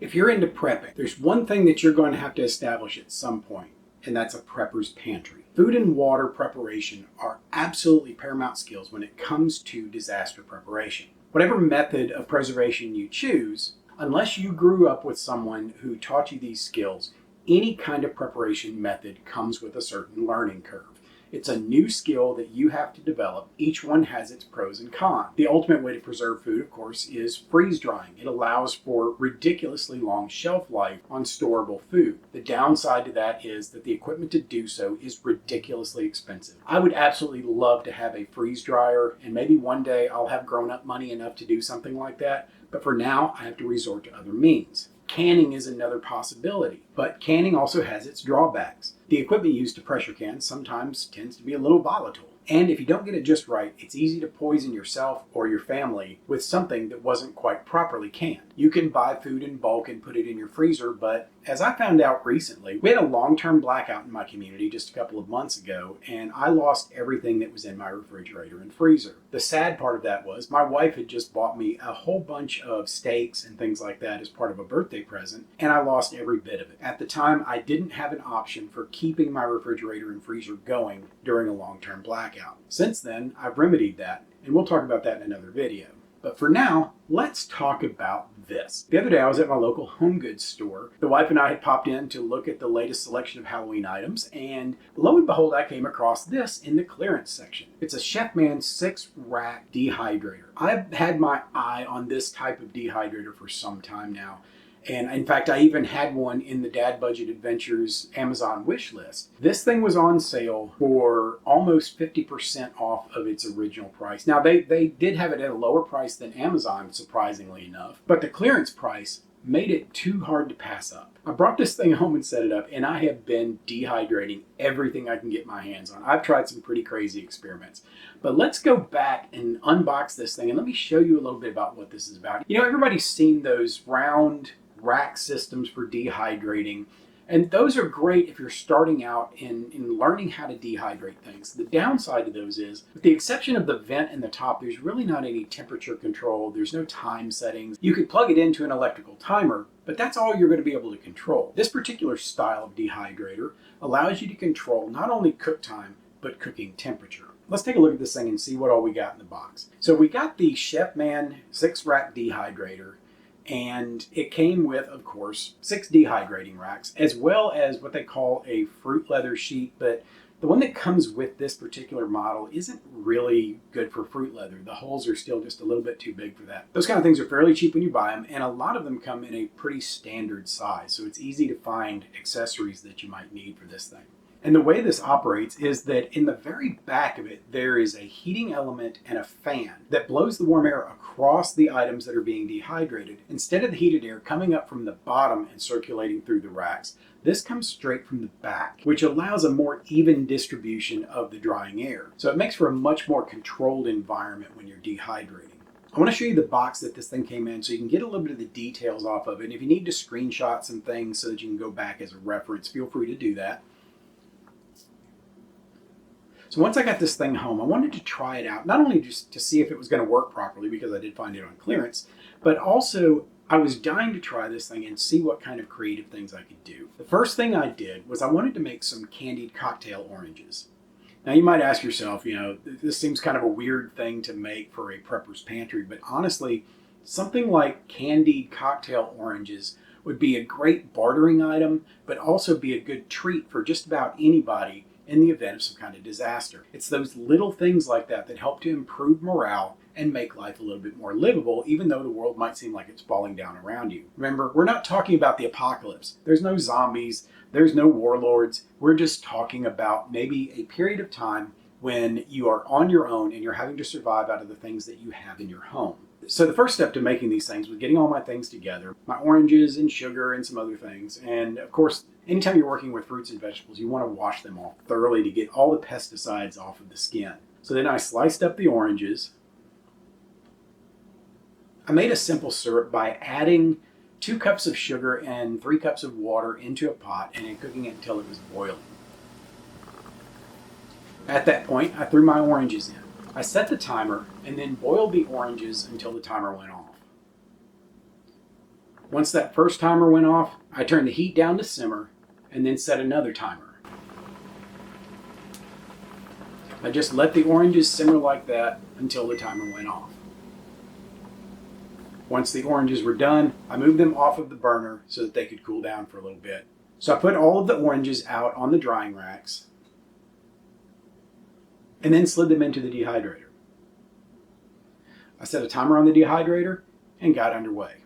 If you're into prepping, there's one thing that you're going to have to establish at some point, and that's a prepper's pantry. Food and water preparation are absolutely paramount skills when it comes to disaster preparation. Whatever method of preservation you choose, unless you grew up with someone who taught you these skills, any kind of preparation method comes with a certain learning curve. It's a new skill that you have to develop. Each one has its pros and cons. The ultimate way to preserve food, of course, is freeze drying. It allows for ridiculously long shelf life on storable food. The downside to that is that the equipment to do so is ridiculously expensive. I would absolutely love to have a freeze dryer, and maybe one day I'll have grown up money enough to do something like that. But for now, I have to resort to other means. Canning is another possibility, but canning also has its drawbacks. The equipment used to pressure can sometimes tends to be a little volatile. And if you don't get it just right, it's easy to poison yourself or your family with something that wasn't quite properly canned. You can buy food in bulk and put it in your freezer, but as I found out recently, we had a long-term blackout in my community just a couple of months ago, and I lost everything that was in my refrigerator and freezer. The sad part of that was my wife had just bought me a whole bunch of steaks and things like that as part of a birthday present, and I lost every bit of it. At the time, I didn't have an option for keeping my refrigerator and freezer going during a long-term blackout. Since then, I've remedied that, and we'll talk about that in another video. But for now, let's talk about this. The other day I was at my local home goods store. The wife and I had popped in to look at the latest selection of Halloween items, and lo and behold, I came across this in the clearance section. It's a Chefman 6-rack dehydrator. I've had my eye on this type of dehydrator for some time now. And in fact, I even had one in the Dad Budget Adventures Amazon wish list. This thing was on sale for almost 50% off of its original price. Now, they did have it at a lower price than Amazon, surprisingly enough, but the clearance price made it too hard to pass up. I brought this thing home and set it up, and I have been dehydrating everything I can get my hands on. I've tried some pretty crazy experiments. But let's go back and unbox this thing, and let me show you a little bit about what this is about. You know, everybody's seen those round rack systems for dehydrating, and those are great if you're starting out in learning how to dehydrate things. The downside to those is, with the exception of the vent in the top, there's really not any temperature control. There's no time settings. You could plug it into an electrical timer, but that's all you're going to be able to control. This particular style of dehydrator allows you to control not only cook time, but cooking temperature. Let's take a look at this thing and see what all we got in the box. So we got the Chefman 6-rack dehydrator, and it came with, of course, 6 dehydrating racks, as well as what they call a fruit leather sheet. But the one that comes with this particular model isn't really good for fruit leather. The holes are still just a little bit too big for that. Those kind of things are fairly cheap when you buy them, and a lot of them come in a pretty standard size. So it's easy to find accessories that you might need for this thing. And the way this operates is that in the very back of it, there is a heating element and a fan that blows the warm air across the items that are being dehydrated. Instead of the heated air coming up from the bottom and circulating through the racks, this comes straight from the back, which allows a more even distribution of the drying air. So it makes for a much more controlled environment when you're dehydrating. I want to show you the box that this thing came in so you can get a little bit of the details off of it. And if you need to screenshot some things so that you can go back as a reference, feel free to do that. So once I got this thing home, I wanted to try it out, not only just to see if it was going to work properly, because I did find it on clearance, but also I was dying to try this thing and see what kind of creative things I could do. The first thing I did was I wanted to make some candied cocktail oranges. Now you might ask yourself, you know, this seems kind of a weird thing to make for a prepper's pantry, but honestly, something like candied cocktail oranges would be a great bartering item, but also be a good treat for just about anybody in the event of some kind of disaster. It's those little things like that that help to improve morale and make life a little bit more livable, even though the world might seem like it's falling down around you. Remember, we're not talking about the apocalypse. There's no zombies, there's no warlords. We're just talking about maybe a period of time when you are on your own and you're having to survive out of the things that you have in your home. So the first step to making these things was getting all my things together, my oranges and sugar and some other things. And of course, anytime you're working with fruits and vegetables, you want to wash them off thoroughly to get all the pesticides off of the skin. So then I sliced up the oranges. I made a simple syrup by adding 2 cups of sugar and 3 cups of water into a pot and then cooking it until it was boiling. At that point, I threw my oranges in. I set the timer and then boiled the oranges until the timer went off. Once that first timer went off, I turned the heat down to simmer and then set another timer. I just let the oranges simmer like that until the timer went off. Once the oranges were done, I moved them off of the burner so that they could cool down for a little bit. So I put all of the oranges out on the drying racks and then slid them into the dehydrator. I set a timer on the dehydrator and got underway.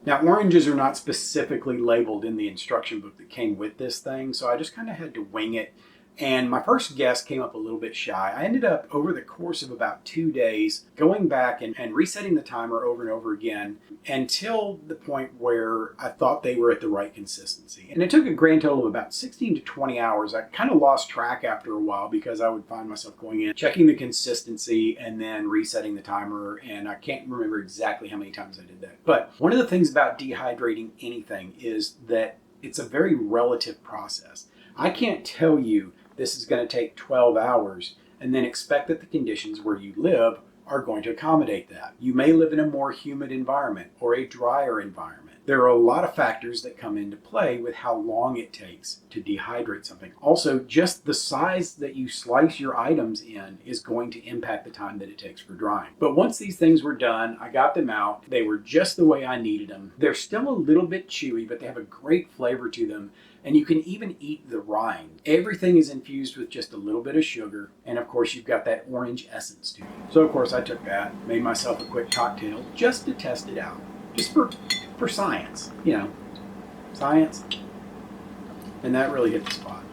Now, oranges are not specifically labeled in the instruction book that came with this thing, so I just kind of had to wing it. And my first guess came up a little bit shy. I ended up, over the course of about 2 days, going back and resetting the timer over and over again until the point where I thought they were at the right consistency. And it took a grand total of about 16 to 20 hours. I kind of lost track after a while because I would find myself going in, checking the consistency, and then resetting the timer. And I can't remember exactly how many times I did that. But one of the things about dehydrating anything is that it's a very relative process. I can't tell you this is going to take 12 hours and then expect that the conditions where you live are going to accommodate that. You may live in a more humid environment or a drier environment. There are a lot of factors that come into play with how long it takes to dehydrate something. Also, just the size that you slice your items in is going to impact the time that it takes for drying. But once these things were done, I got them out. They were just the way I needed them. They're still a little bit chewy, but they have a great flavor to them. And you can even eat the rind. Everything is infused with just a little bit of sugar. And of course, you've got that orange essence to it. So of course, I took that, made myself a quick cocktail just to test it out. Just for science, science. And that really hit the spot.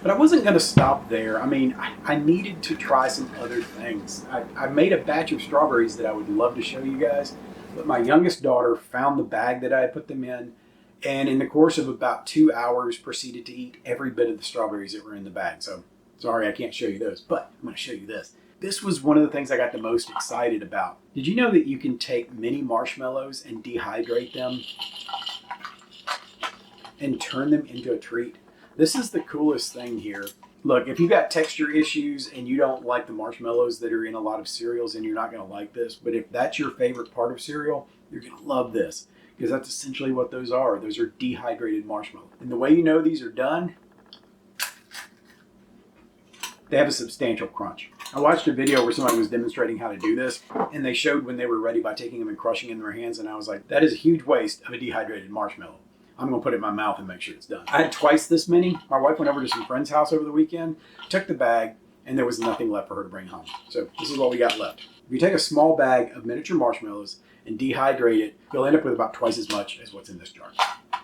But I wasn't going to stop there. I mean, I needed to try some other things. I made a batch of strawberries that I would love to show you guys. But my youngest daughter found the bag that I had put them in, and in the course of about 2 hours proceeded to eat every bit of the strawberries that were in the bag. So sorry I can't show you those, but I'm going to show you this. This was one of the things I got the most excited about. Did you know that you can take mini marshmallows and dehydrate them and turn them into a treat? This is the coolest thing here. Look, if you've got texture issues and you don't like the marshmallows that are in a lot of cereals, then you're not going to like this. But if that's your favorite part of cereal, you're going to love this, because that's essentially what those are. Those are dehydrated marshmallows. And the way you know these are done, they have a substantial crunch. I watched a video where somebody was demonstrating how to do this, and they showed when they were ready by taking them and crushing in their hands, and I was like, that is a huge waste of a dehydrated marshmallow. I'm going to put it in my mouth and make sure it's done. I had twice this many. My wife went over to some friend's house over the weekend, took the bag, and there was nothing left for her to bring home. So this is what we got left. If you take a small bag of miniature marshmallows and dehydrate it, you'll end up with about twice as much as what's in this jar.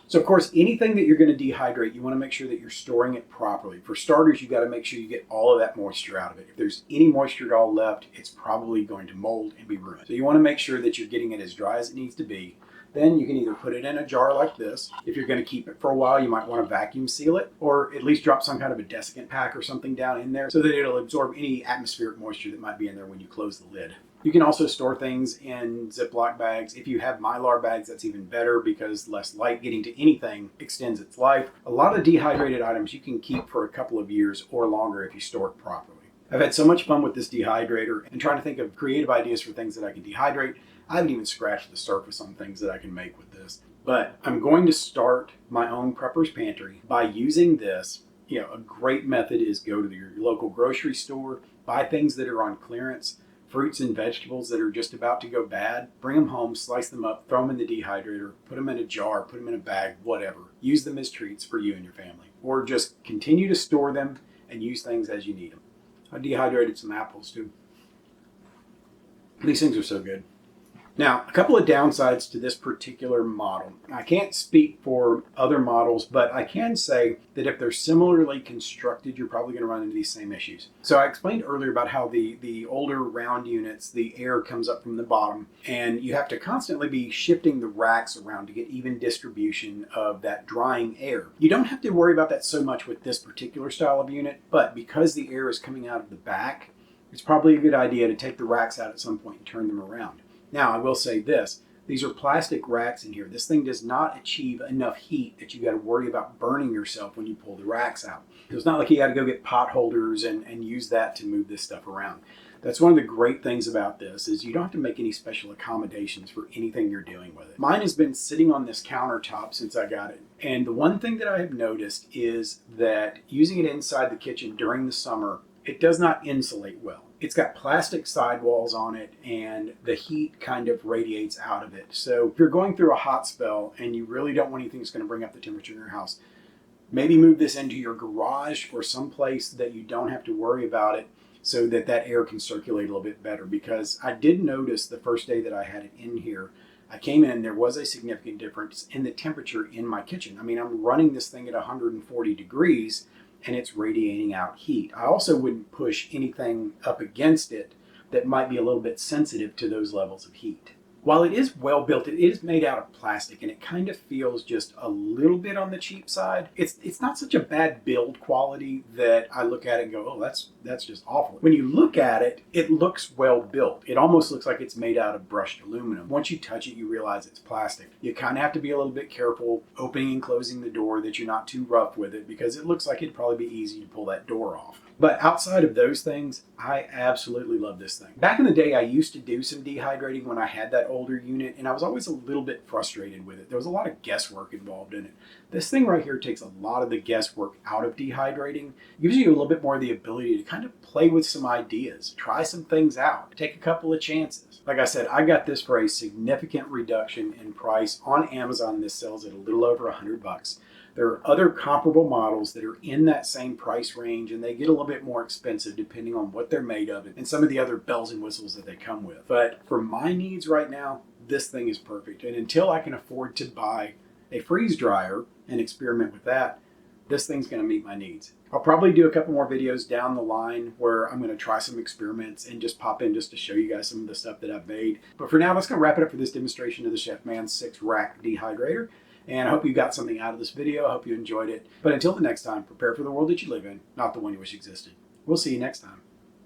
So of course, anything that you're going to dehydrate, you want to make sure that you're storing it properly. For starters, you got to make sure you get all of that moisture out of it. If there's any moisture at all left, it's probably going to mold and be ruined. So you want to make sure that you're getting it as dry as it needs to be. Then you can either put it in a jar like this. If you're going to keep it for a while, you might want to vacuum seal it, or at least drop some kind of a desiccant pack or something down in there so that it'll absorb any atmospheric moisture that might be in there when you close the lid. You can also store things in Ziploc bags. If you have Mylar bags, that's even better because less light getting to anything extends its life. A lot of dehydrated items you can keep for a couple of years or longer if you store it properly. I've had so much fun with this dehydrator and trying to think of creative ideas for things that I can dehydrate. I haven't even scratched the surface on things that I can make with this. But I'm going to start my own Prepper's Pantry by using this. A great method is go to your local grocery store, buy things that are on clearance, fruits and vegetables that are just about to go bad, bring them home, slice them up, throw them in the dehydrator, put them in a jar, put them in a bag, whatever. Use them as treats for you and your family. Or just continue to store them and use things as you need them. I dehydrated some apples too. These things are so good. Now, a couple of downsides to this particular model. I can't speak for other models, but I can say that if they're similarly constructed, you're probably going to run into these same issues. So I explained earlier about how the older round units, the air comes up from the bottom, and you have to constantly be shifting the racks around to get even distribution of that drying air. You don't have to worry about that so much with this particular style of unit, but because the air is coming out of the back, it's probably a good idea to take the racks out at some point and turn them around. Now, I will say this. These are plastic racks in here. This thing does not achieve enough heat that you got to worry about burning yourself when you pull the racks out. It's not like you got to go get pot holders and use that to move this stuff around. That's one of the great things about this is you don't have to make any special accommodations for anything you're doing with it. Mine has been sitting on this countertop since I got it. And the one thing that I have noticed is that using it inside the kitchen during the summer, it does not insulate well. It's got plastic sidewalls on it and the heat kind of radiates out of it. So if you're going through a hot spell and you really don't want anything that's going to bring up the temperature in your house, maybe move this into your garage or someplace that you don't have to worry about it so that that air can circulate a little bit better. Because I did notice the first day that I had it in here, I came in, there was a significant difference in the temperature in my kitchen. I mean, I'm running this thing at 140 degrees and it's radiating out heat. I also wouldn't push anything up against it that might be a little bit sensitive to those levels of heat. While it is well built, it is made out of plastic and it kind of feels just a little bit on the cheap side. It's not such a bad build quality that I look at it and go, oh, that's just awful. When you look at it, it looks well built. It almost looks like it's made out of brushed aluminum. Once you touch it, you realize it's plastic. You kind of have to be a little bit careful opening and closing the door that you're not too rough with it, because it looks like it'd probably be easy to pull that door off. But outside of those things, I absolutely love this thing. Back in the day, I used to do some dehydrating when I had that older unit, and I was always a little bit frustrated with it. There was a lot of guesswork involved in it. This thing right here takes a lot of the guesswork out of dehydrating, gives you a little bit more of the ability to kind of play with some ideas, try some things out, take a couple of chances. Like I said, I got this for a significant reduction in price on Amazon. This sells at a little over $100. There are other comparable models that are in that same price range, and they get a little bit more expensive depending on what they're made of and some of the other bells and whistles that they come with. But for my needs right now, this thing is perfect. And until I can afford to buy a freeze dryer and experiment with that, this thing's going to meet my needs. I'll probably do a couple more videos down the line where I'm going to try some experiments and just pop in just to show you guys some of the stuff that I've made. But for now, let's go wrap it up for this demonstration of the Chefman 6-rack dehydrator. And I hope you got something out of this video. I hope you enjoyed it. But until the next time, prepare for the world that you live in, not the one you wish existed. We'll see you next time.